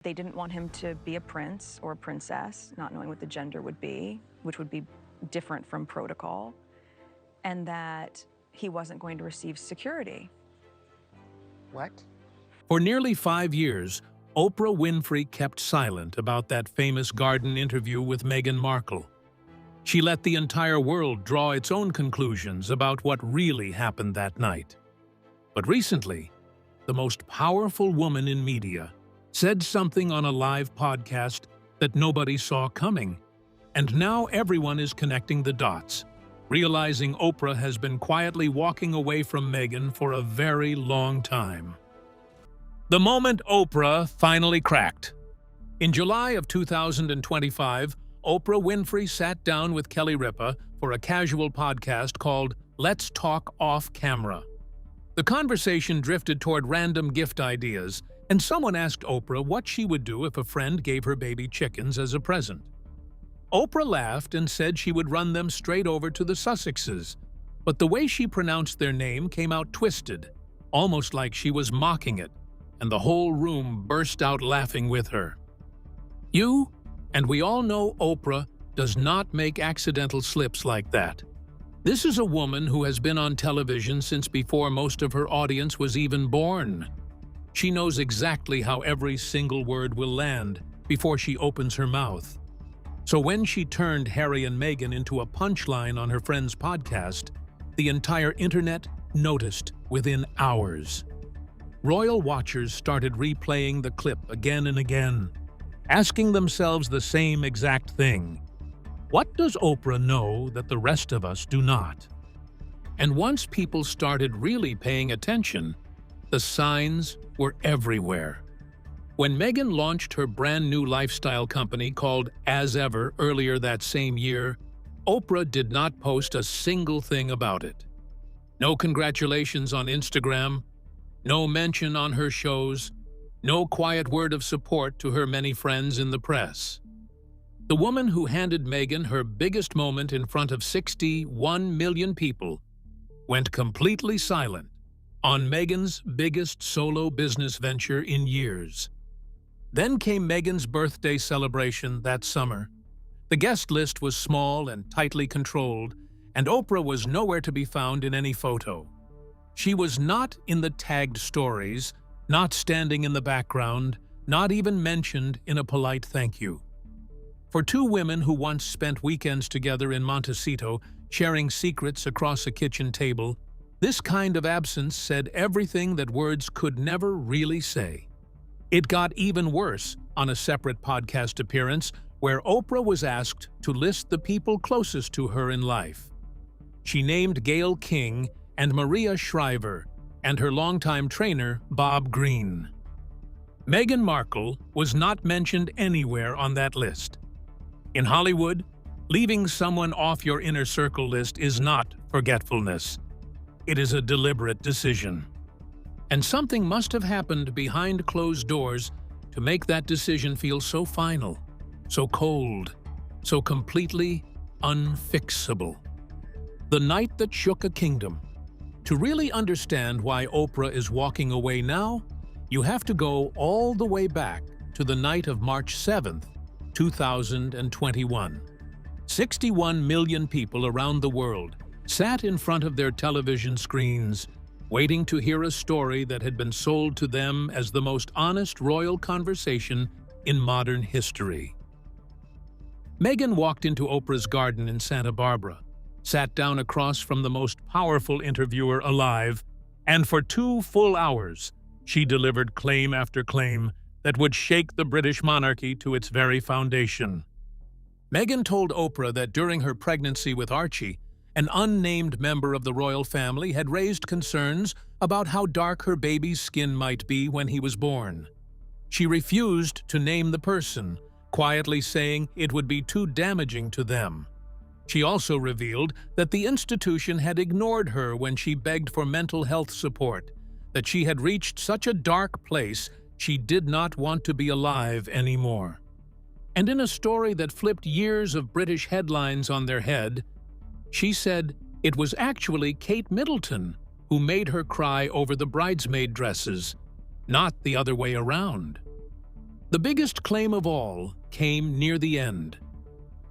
They didn't want him to be a prince or a princess, not knowing what the gender would be, which would be different from protocol, and that he wasn't going to receive security. What? For nearly 5 years, Oprah Winfrey kept silent about that famous garden interview with Meghan Markle. She let the entire world draw its own conclusions about what really happened that night. But recently, the most powerful woman in media said something on a live podcast that nobody saw coming, and now everyone is connecting the dots, realizing Oprah has been quietly walking away from Meghan for a very long time. The moment Oprah finally cracked. In July of 2025, Oprah Winfrey sat down with Kelly Ripa for a casual podcast called Let's Talk Off Camera. The conversation drifted toward random gift ideas, and someone asked Oprah what she would do if a friend gave her baby chickens as a present. Oprah laughed and said she would run them straight over to the Sussexes, but the way she pronounced their name came out twisted, almost like she was mocking it, and the whole room burst out laughing with her. You, and we all know Oprah, does not make accidental slips like that. This is a woman who has been on television since before most of her audience was even born. She knows exactly how every single word will land before she opens her mouth. So when she turned Harry and Meghan into a punchline on her friend's podcast, the entire internet noticed within hours. Royal watchers started replaying the clip again and again, asking themselves the same exact thing. What does Oprah know that the rest of us do not? And once people started really paying attention, the signs were everywhere. When Meghan launched her brand new lifestyle company called As Ever earlier that same year, Oprah did not post a single thing about it. No congratulations on Instagram, no mention on her shows, no quiet word of support to her many friends in the press. The woman who handed Meghan her biggest moment in front of 61 million people went completely silent on Meghan's biggest solo business venture in years. Then came Meghan's birthday celebration that summer. The guest list was small and tightly controlled, and Oprah was nowhere to be found in any photo. She was not in the tagged stories, not standing in the background, not even mentioned in a polite thank you. For two women who once spent weekends together in Montecito, sharing secrets across a kitchen table, this kind of absence said everything that words could never really say. It got even worse on a separate podcast appearance where Oprah was asked to list the people closest to her in life. She named Gayle King and Maria Shriver, and her longtime trainer, Bob Greene. Meghan Markle was not mentioned anywhere on that list. In Hollywood, leaving someone off your inner circle list is not forgetfulness. It is a deliberate decision. And something must have happened behind closed doors to make that decision feel so final, so cold, so completely unfixable. The night that shook a kingdom. To really understand why Oprah is walking away now, you have to go all the way back to the night of March 7th, 2021. 61 million people around the world sat in front of their television screens, waiting to hear a story that had been sold to them as the most honest royal conversation in modern history. Meghan walked into Oprah's garden in Santa Barbara, sat down across from the most powerful interviewer alive, and for 2 full hours, she delivered claim after claim that would shake the British monarchy to its very foundation. Meghan told Oprah that during her pregnancy with Archie, an unnamed member of the royal family had raised concerns about how dark her baby's skin might be when he was born. She refused to name the person, quietly saying it would be too damaging to them. She also revealed that the institution had ignored her when she begged for mental health support, that she had reached such a dark place she did not want to be alive anymore. And in a story that flipped years of British headlines on their head, she said it was actually Kate Middleton who made her cry over the bridesmaid dresses, not the other way around. The biggest claim of all came near the end.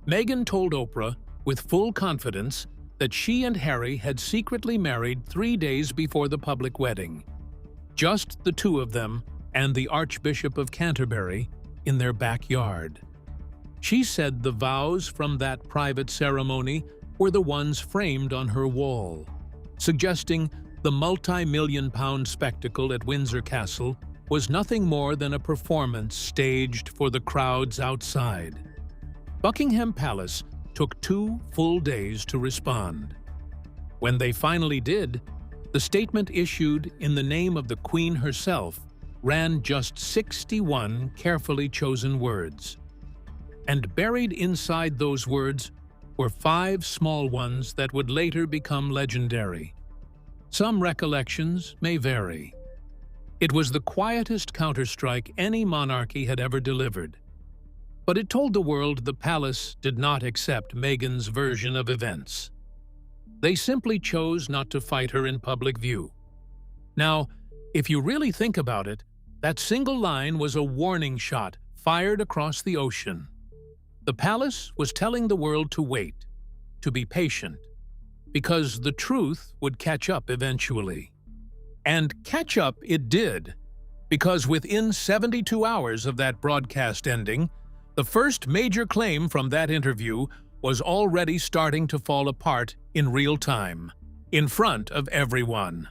Meghan told Oprah with full confidence that she and Harry had secretly married 3 days before the public wedding. Just the two of them and the Archbishop of Canterbury in their backyard. She said the vows from that private ceremony were the ones framed on her wall, suggesting the multi-million-pound spectacle at Windsor Castle was nothing more than a performance staged for the crowds outside. Buckingham Palace took 2 full days to respond. When they finally did, the statement issued in the name of the Queen herself ran just 61 carefully chosen words. And buried inside those words were 5 small ones that would later become legendary. Some recollections may vary. It was the quietest counterstrike any monarchy had ever delivered. But it told the world the palace did not accept Meghan's version of events. They simply chose not to fight her in public view. Now, if you really think about it, that single line was a warning shot fired across the ocean. The palace was telling the world to wait, to be patient, because the truth would catch up eventually. And catch up it did, because within 72 hours of that broadcast ending, the first major claim from that interview was already starting to fall apart in real time, in front of everyone.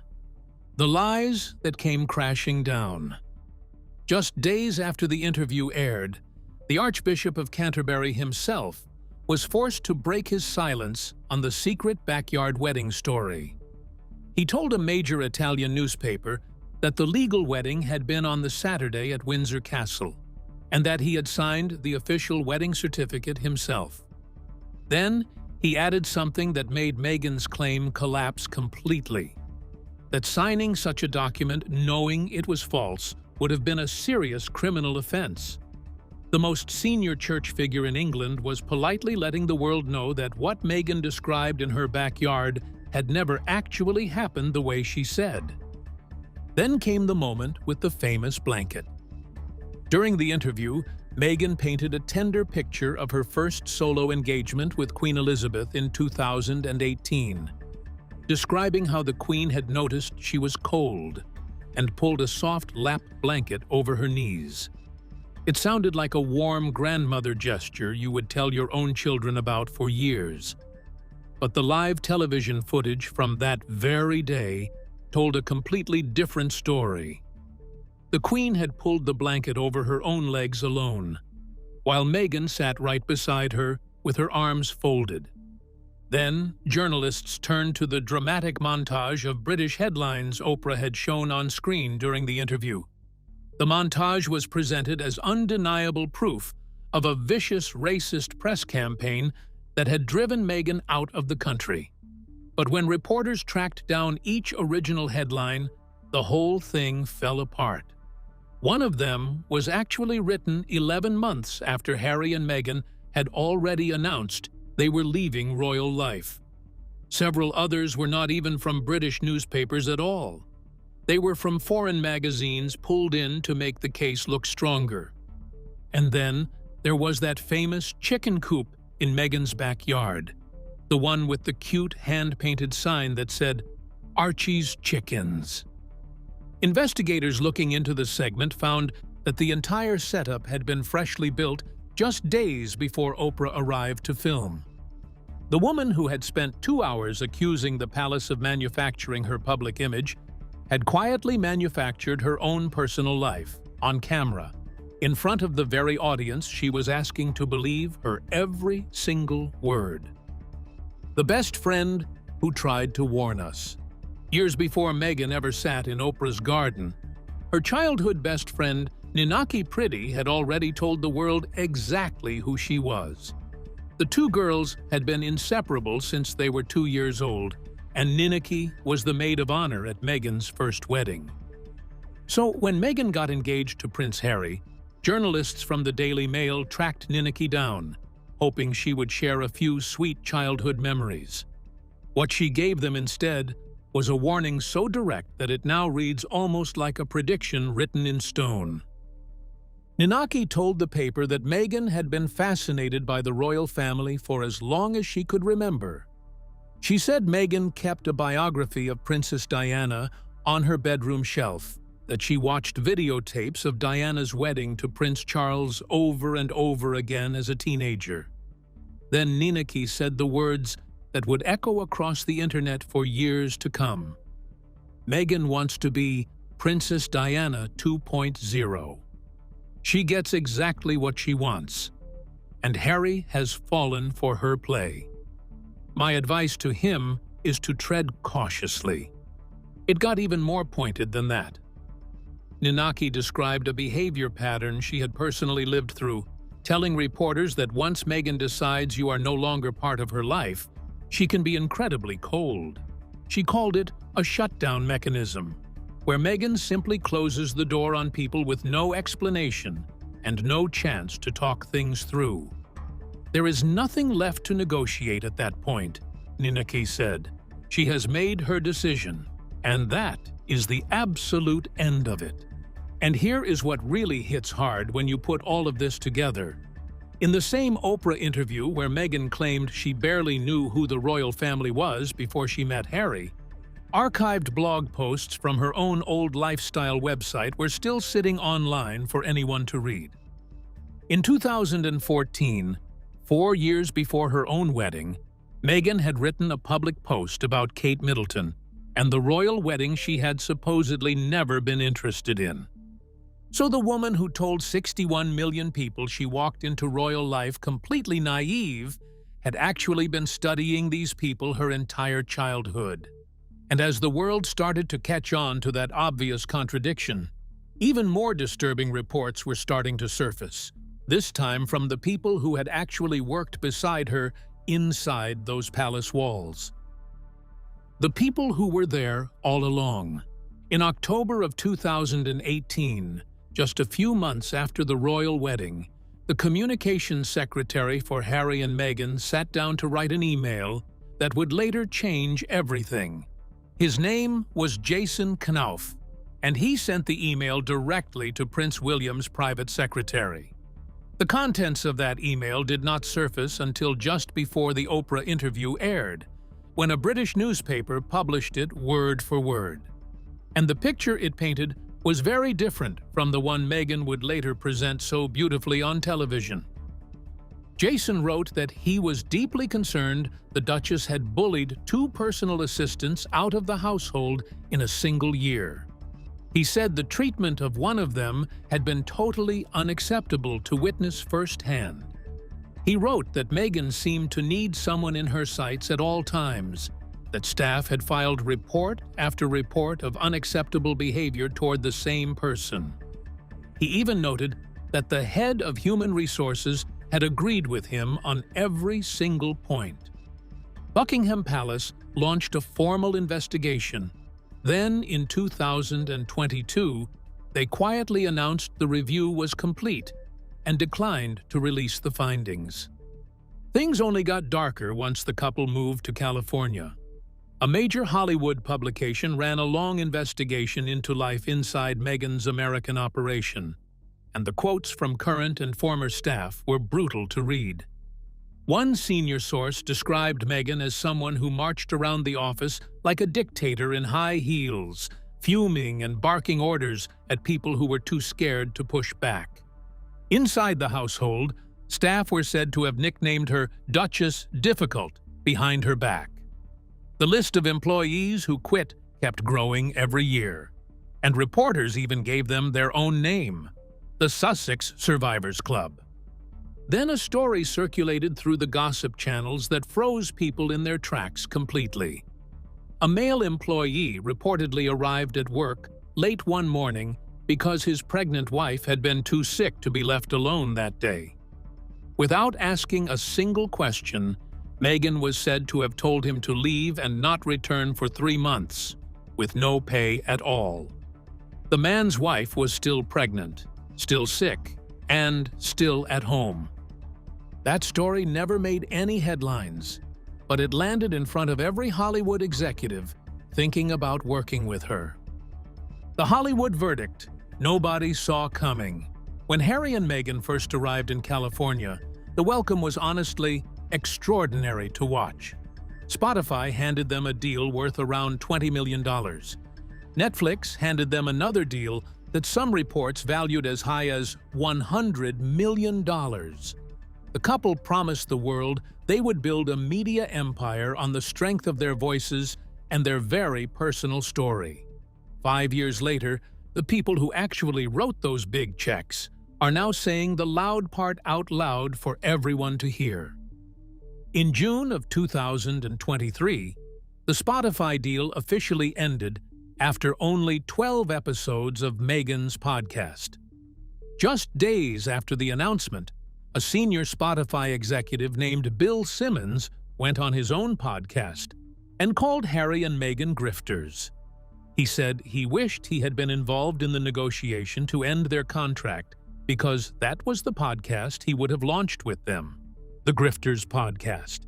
The lies that came crashing down. Just days after the interview aired, the Archbishop of Canterbury himself was forced to break his silence on the secret backyard wedding story. He told a major Italian newspaper that the legal wedding had been on the Saturday at Windsor Castle, and that he had signed the official wedding certificate himself. Then, he added something that made Meghan's claim collapse completely: that signing such a document knowing it was false would have been a serious criminal offense. The most senior church figure in England was politely letting the world know that what Meghan described in her backyard had never actually happened the way she said. Then came the moment with the famous blanket. During the interview, Meghan painted a tender picture of her first solo engagement with Queen Elizabeth in 2018, describing how the Queen had noticed she was cold and pulled a soft lap blanket over her knees. It sounded like a warm grandmother gesture you would tell your own children about for years. But the live television footage from that very day told a completely different story. The Queen had pulled the blanket over her own legs alone, while Meghan sat right beside her with her arms folded. Then, journalists turned to the dramatic montage of British headlines Oprah had shown on screen during the interview. The montage was presented as undeniable proof of a vicious racist press campaign that had driven Meghan out of the country. But when reporters tracked down each original headline, the whole thing fell apart. One of them was actually written 11 months after Harry and Meghan had already announced they were leaving royal life. Several others were not even from British newspapers at all. They were from foreign magazines pulled in to make the case look stronger. And then there was that famous chicken coop in Meghan's backyard, the one with the cute hand-painted sign that said, "Archie's Chickens." Investigators looking into the segment found that the entire setup had been freshly built just days before Oprah arrived to film. The woman who had spent 2 hours accusing the palace of manufacturing her public image had quietly manufactured her own personal life, on camera, in front of the very audience she was asking to believe her every single word. The best friend who tried to warn us. Years before Meghan ever sat in Oprah's garden, her childhood best friend, Ninaki Pretty, had already told the world exactly who she was. The two girls had been inseparable since they were 2 years old, and Ninaki was the maid of honor at Meghan's first wedding. So when Meghan got engaged to Prince Harry, journalists from the Daily Mail tracked Ninaki down, hoping she would share a few sweet childhood memories. What she gave them instead was a warning so direct that it now reads almost like a prediction written in stone. Ninaki told the paper that Meghan had been fascinated by the royal family for as long as she could remember. She said Meghan kept a biography of Princess Diana on her bedroom shelf, that she watched videotapes of Diana's wedding to Prince Charles over and over again as a teenager. Then Ninaki said the words that would echo across the internet for years to come. Meghan wants to be Princess Diana 2.0. She gets exactly what she wants, and Harry has fallen for her play. My advice to him is to tread cautiously. It got even more pointed than that. Ninaki described a behavior pattern she had personally lived through, telling reporters that once Meghan decides you are no longer part of her life, she can be incredibly cold. She called it a shutdown mechanism, where Meghan simply closes the door on people with no explanation and no chance to talk things through. There is nothing left to negotiate at that point, Ninaki said. She has made her decision, and that is the absolute end of it. And here is what really hits hard when you put all of this together. In the same Oprah interview where Meghan claimed she barely knew who the royal family was before she met Harry, archived blog posts from her own old lifestyle website were still sitting online for anyone to read. In 2014, 4 years before her own wedding, Meghan had written a public post about Kate Middleton and the royal wedding she had supposedly never been interested in. So the woman who told 61 million people she walked into royal life completely naive had actually been studying these people her entire childhood. And as the world started to catch on to that obvious contradiction, even more disturbing reports were starting to surface, this time from the people who had actually worked beside her inside those palace walls. The people who were there all along. In October of 2018, just a few months after the royal wedding, the communications secretary for Harry and Meghan sat down to write an email that would later change everything. His name was Jason Knauf, and he sent the email directly to Prince William's private secretary. The contents of that email did not surface until just before the Oprah interview aired, when a British newspaper published it word for word. And the picture it painted was very different from the one Meghan would later present so beautifully on television. Jason wrote that he was deeply concerned the Duchess had bullied 2 personal assistants out of the household in a single year. He said the treatment of one of them had been totally unacceptable to witness firsthand. He wrote that Meghan seemed to need someone in her sights at all times, that staff had filed report after report of unacceptable behavior toward the same person. He even noted that the head of human resources had agreed with him on every single point. Buckingham Palace launched a formal investigation. Then, in 2022, they quietly announced the review was complete and declined to release the findings. Things only got darker once the couple moved to California. A major Hollywood publication ran a long investigation into life inside Meghan's American operation, and the quotes from current and former staff were brutal to read. One senior source described Meghan as someone who marched around the office like a dictator in high heels, fuming and barking orders at people who were too scared to push back. Inside the household, staff were said to have nicknamed her Duchess Difficult behind her back. The list of employees who quit kept growing every year, and reporters even gave them their own name, the Sussex Survivors Club. Then a story circulated through the gossip channels that froze people in their tracks completely. A male employee reportedly arrived at work late one morning because his pregnant wife had been too sick to be left alone that day. Without asking a single question, Meghan was said to have told him to leave and not return for 3 months, with no pay at all. The man's wife was still pregnant, still sick, and still at home. That story never made any headlines, but it landed in front of every Hollywood executive thinking about working with her. The Hollywood verdict nobody saw coming. When Harry and Meghan first arrived in California, the welcome was honestly extraordinary to watch. Spotify handed them a deal worth around $20 million. Netflix handed them another deal that some reports valued as high as $100 million. The couple promised the world they would build a media empire on the strength of their voices and their very personal story. 5 years later, the people who actually wrote those big checks are now saying the loud part out loud for everyone to hear. In June of 2023, the Spotify deal officially ended after only 12 episodes of Meghan's podcast. Just days after the announcement, a senior Spotify executive named Bill Simmons went on his own podcast and called Harry and Meghan grifters. He said he wished he had been involved in the negotiation to end their contract because that was the podcast he would have launched with them, the Grifters Podcast.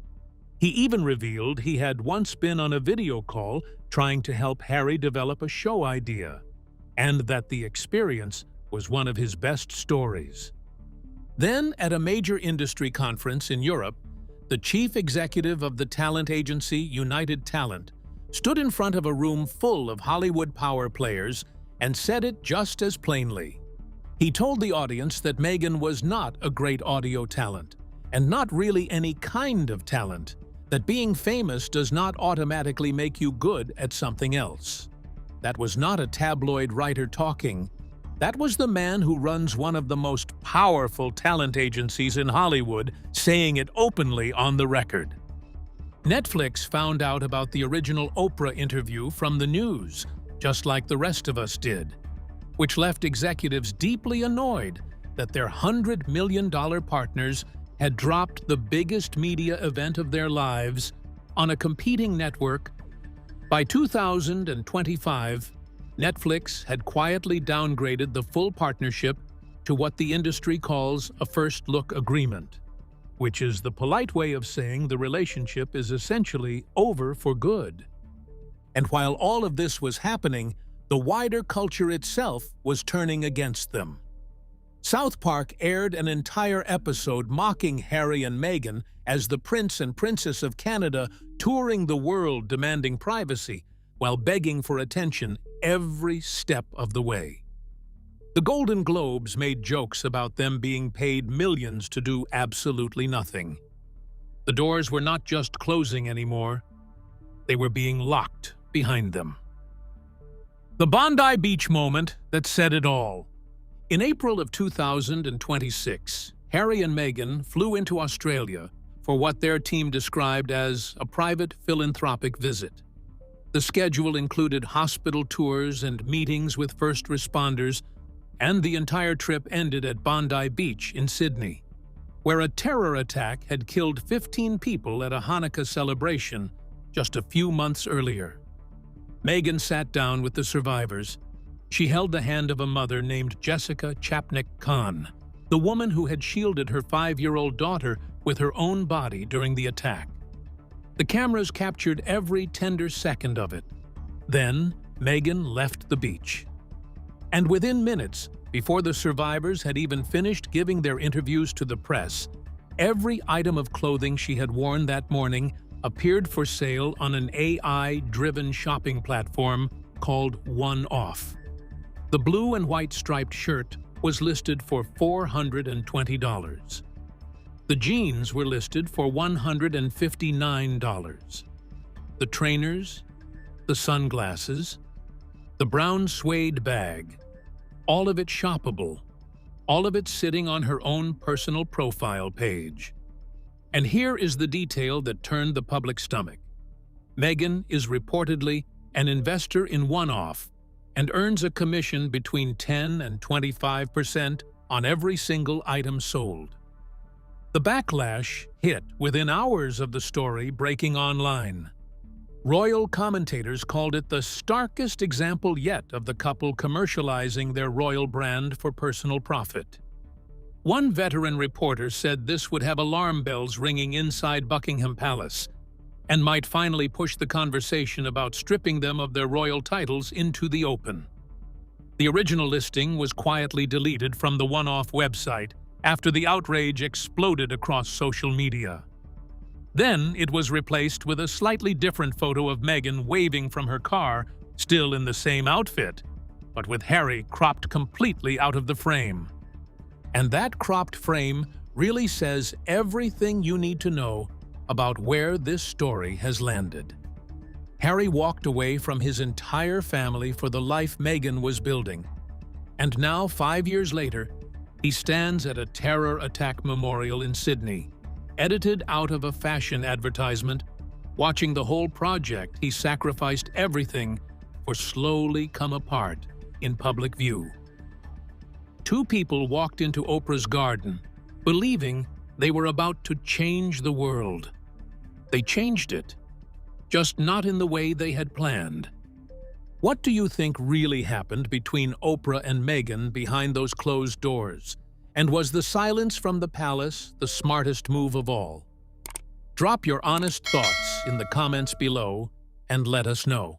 He even revealed he had once been on a video call trying to help Harry develop a show idea, and that the experience was one of his best stories. Then, at a major industry conference in Europe, the chief executive of the talent agency United Talent stood in front of a room full of Hollywood power players and said it just as plainly. He told the audience that Meghan was not a great audio talent, and not really any kind of talent, that being famous does not automatically make you good at something else. That was not a tabloid writer talking. That was the man who runs one of the most powerful talent agencies in Hollywood saying it openly on the record. Netflix found out about the original Oprah interview from the news, just like the rest of us did, which left executives deeply annoyed that their $100 million partners had dropped the biggest media event of their lives on a competing network. By 2025, Netflix had quietly downgraded the full partnership to what the industry calls a first-look agreement, which is the polite way of saying the relationship is essentially over for good. And while all of this was happening, the wider culture itself was turning against them. South Park aired an entire episode mocking Harry and Meghan as the Prince and Princess of Canada touring the world demanding privacy while begging for attention every step of the way. The Golden Globes made jokes about them being paid millions to do absolutely nothing. The doors were not just closing anymore, they were being locked behind them. The Bondi Beach moment that said it all. In April of 2026, Harry and Meghan flew into Australia for what their team described as a private philanthropic visit. The schedule included hospital tours and meetings with first responders, and the entire trip ended at Bondi Beach in Sydney, where a terror attack had killed 15 people at a Hanukkah celebration just a few months earlier. Meghan sat down with the survivors. She held the hand of a mother named Jessica Chapnick Khan, the woman who had shielded her 5-year-old daughter with her own body during the attack. The cameras captured every tender second of it. Then, Meghan left the beach. And within minutes, before the survivors had even finished giving their interviews to the press, every item of clothing she had worn that morning appeared for sale on an AI-driven shopping platform called One Off. The blue and white striped shirt was listed for $420. The jeans were listed for $159. The trainers, the sunglasses, the brown suede bag, all of it shoppable, all of it sitting on her own personal profile page. And here is the detail that turned the public stomach. Meghan is reportedly an investor in One Off and earns a commission between 10 and 25% on every single item sold. The backlash hit within hours of the story breaking online. Royal commentators called it the starkest example yet of the couple commercializing their royal brand for personal profit. One veteran reporter said this would have alarm bells ringing inside Buckingham Palace and might finally push the conversation about stripping them of their royal titles into the open. The original listing was quietly deleted from the one-off website after the outrage exploded across social media. Then it was replaced with a slightly different photo of Meghan waving from her car, still in the same outfit, but with Harry cropped completely out of the frame. And that cropped frame really says everything you need to know about where this story has landed. Harry walked away from his entire family for the life Meghan was building. And now, 5 years later, he stands at a terror attack memorial in Sydney, edited out of a fashion advertisement, watching the whole project he sacrificed everything for slowly come apart in public view. Two people walked into Oprah's garden, believing they were about to change the world. They changed it, just not in the way they had planned. What do you think really happened between Oprah and Meghan behind those closed doors? And was the silence from the palace the smartest move of all? Drop your honest thoughts in the comments below and let us know.